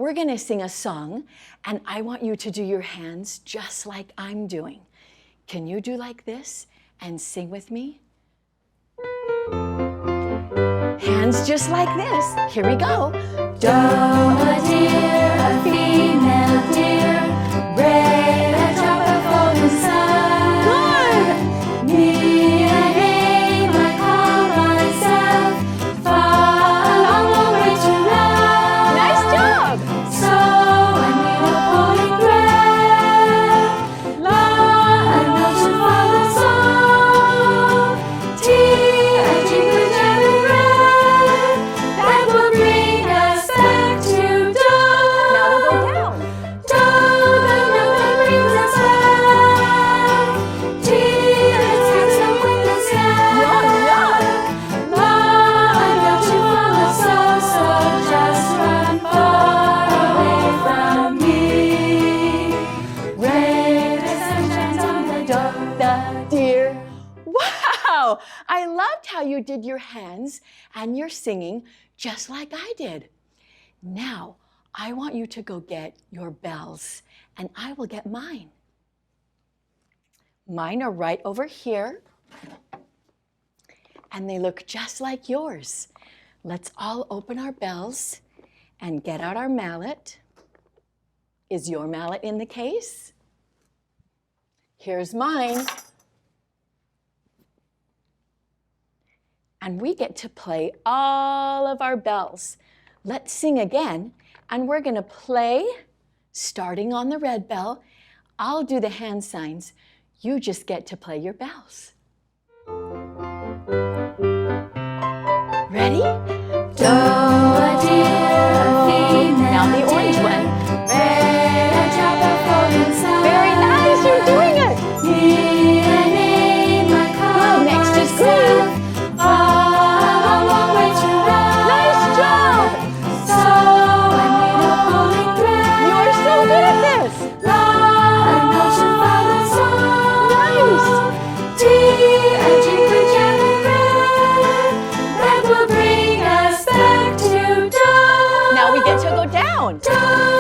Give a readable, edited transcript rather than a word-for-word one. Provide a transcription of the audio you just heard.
we're going to sing a song, and I want you to do your hands just like I'm doing. Can you do like this and sing with me? Hands just like this. Here we go. Do, a deer, a female deer, ray, a drop of golden sun. Good. Me, a name I call myself, far a long, long way to run. Nice job. So I need a holy grail, la, a note to follow song, tea, a drink with jam and bread, that will bring us back to dawn. Now we'll go down. Dawn, the note that brings us back. Tea, let's have some with the snack. Yum, yum. La, a note to follow so just run far away from me. Ray, the sun shines on the dog, the deer. Wow! I loved how you did your hands and your singing just like I did. Now, I want you to go get your bells, and I will get mine. Mine are right over here, and they look just like yours. Let's all open our bells and get out our mallet. Is your mallet in the case? Here's mine. And we get to play all of our bells. Let's sing again, and we're gonna play starting on the red bell. I'll do the hand signs. You just get to play your bells. Ready? Do, a deer, a female Now the orange deer, one. ray, a drop of golden sun. Very nice, you're doing it. Me, a name I call Good, next is myself, far a long way to run. Nice job. So I need a holy grail. You're so good at this. La, a note to follow song. Nice. Tea, a drink with jam and bread, that will bring us back to dawn. Now we get to go down. Dawn.